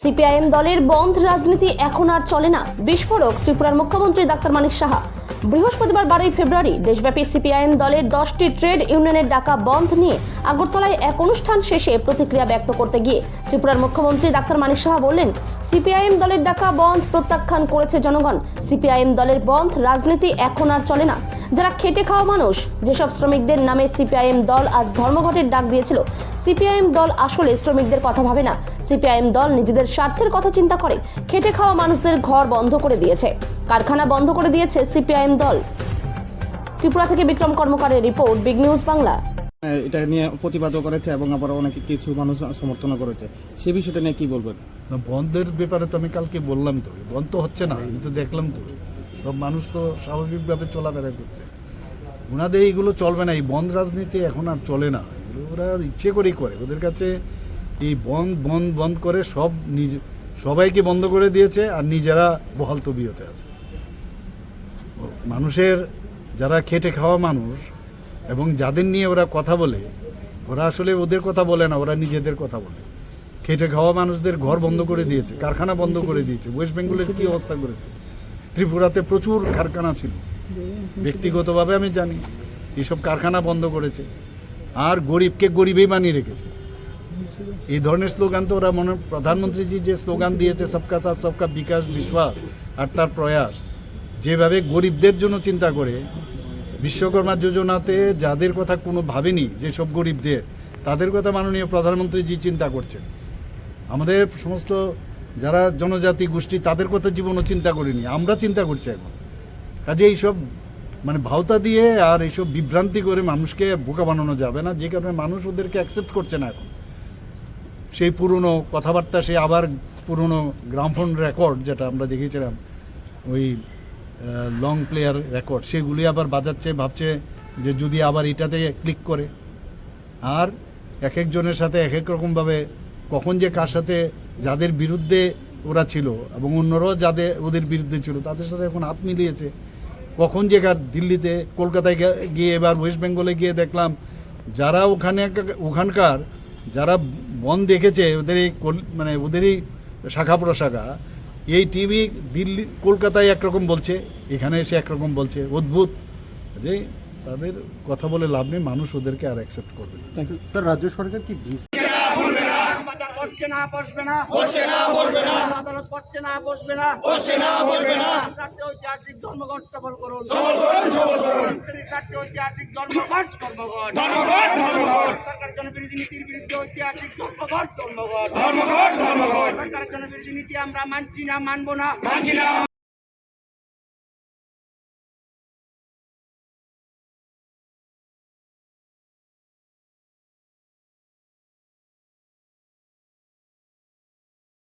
CPIM দলের বন্ধ রাজনীতি এখন আর চলে না। বিস্ফোরক ত্রিপুরার মুখ্যমন্ত্রী ডাক্তার মানিক সাহা। বৃহস্পতিবার 12 ফেব্রুয়ারি দেশব্যাপী সিপিআইএম দলের 10টি ট্রেড ইউনিয়নের ডাকা বন্ধ নিয়ে আগরতলায় এক অনুষ্ঠান শেষে প্রতিক্রিয়া ব্যক্ত করতে গিয়ে ত্রিপুরার মুখ্যমন্ত্রী ডাক্তার মানিক সাহা বললেন, সিপিআইএম দলের ডাকা বন্ধ প্রত্যাখ্যান করেছে জনগণ। সিপিআইএম দলের বন্ধ রাজনীতি এখন আর চলে না। যারা খেটে খাওয়া মানুষ, যেসব শ্রমিকদের নামে সিপিআইএম দল আজ ধর্মঘটের ডাক দিয়েছিল, সিপিআইএম দল আসলে শ্রমিকদের কথা ভাবে না। সিপিআইএম দল নিজেদের স্বার্থের কথা চিন্তা করে খেটে খাওয়া মানুষদের ঘর বন্ধ করে দিয়েছে, কারখানা বন্ধ করে দিয়েছে সিপিআইএম দল। ত্রিপুরা থেকে বিক্রম কর্মকারের রিপোর্ট, বিগ নিউজ বাংলা। এটা নিয়ে প্রতিবাদও করেছে এবং আবার অনেক কিছু মানুষ সমর্থন করেছে, সে বিষয়টা নিয়ে কি বলবেন? বন্ধের ব্যাপারে তো আমি কালকে বললাম, তো বন্ধ তো হচ্ছে না, আমি তো দেখলাম, তো সব মানুষ তো স্বাভাবিকভাবে চলাফেরা করছে। ওনাদের এইগুলো চলবে না, এই বন্ধ রাজনীতি এখন আর চলে না। ওরা ইচ্ছে করেই করে, ওদের কাছে এই বন্ধ করে সবাইকে বন্ধ করে দিয়েছে আর নিজেরা বহাল তবিয়তে আছে। মানুষের যারা খেটে খাওয়া মানুষ এবং যাদের নিয়ে ওরা কথা বলে, ওরা আসলে ওদের কথা বলে না, ওরা নিজেদের কথা বলে। খেটে খাওয়া মানুষদের ঘর বন্ধ করে দিয়েছে, কারখানা বন্ধ করে দিয়েছে। ওয়েস্ট বেঙ্গলের কী অবস্থা করেছে? ত্রিপুরাতে প্রচুর কারখানা ছিল, ব্যক্তিগতভাবে আমি জানি। এইসব কারখানা বন্ধ করেছে আর গরিবকে গরিবেই বানিয়ে রেখেছে। এই ধরনের স্লোগান তো ওরা প্রধানমন্ত্রীজি যে স্লোগান দিয়েছে, সবকা সাথ সবকা বিকাশ বিশ্বাস, আর তার প্রয়াস, যেভাবে গরিবদের জন্য চিন্তা করে বিশ্বকর্মা যোজনাতে যাদের কথা কোনো ভাবেনি, যেসব গরিবদের, তাদের কথা মাননীয় প্রধানমন্ত্রীজি চিন্তা করছেন। আমাদের সমস্ত যারা জনজাতি গোষ্ঠী, তাদের কথা জীবনও চিন্তা করিনি, আমরা চিন্তা করছি এখন। কাজে এইসব ভাওতা দিয়ে আর এইসব বিভ্রান্তি করে মানুষকে বোকা বানানো যাবে না, যে কারণে মানুষ ওদেরকে অ্যাকসেপ্ট করছে না এখন। সেই পুরনো কথাবার্তা, সেই আবার পুরনো গ্রামফোন রেকর্ড যেটা আমরা দেখেছিলাম, ওই লং প্লেয়ার রেকর্ড, সেগুলি আবার বাজাচ্ছে, ভাবছে যে যদি আবার এটাতে ক্লিক করে। আর এক একজনের সাথে এক এক রকমভাবে কখন যে কার সাথে, যাদের বিরুদ্ধে ওরা ছিল এবং অন্যরাও যাদের ওদের বিরুদ্ধে ছিল, তাদের সাথে এখন হাত মিলিয়েছে। কখন যে দিল্লিতে, কলকাতায় গিয়ে, এবার ওয়েস্ট বেঙ্গলে গিয়ে দেখলাম যারা ওখানকার যারা বন্ধ রেখেছে, ওদের এই ওদেরই শাখা প্রশাখা, এই টিভি দিল্লি কলকাতায় একরকম বলছে, এখানে এসে একরকম বলছে। অদ্ভুত যে তাদের কথা বলে লাভ নেই, মানুষ ওদেরকে আর অ্যাকসেপ্ট করবে না। স্যার, রাজ্য সরকার কি ঐতিহাসিক ধর্মঘট সফল করুন, ঐতিহাসিক ধর্মঘট, সরকার জনবিরোধী নীতির বিরুদ্ধে ঐতিহাসিক ধর্মঘট, সরকার জনবিরোধী নীতি আমরা মানছি না, মানবো না।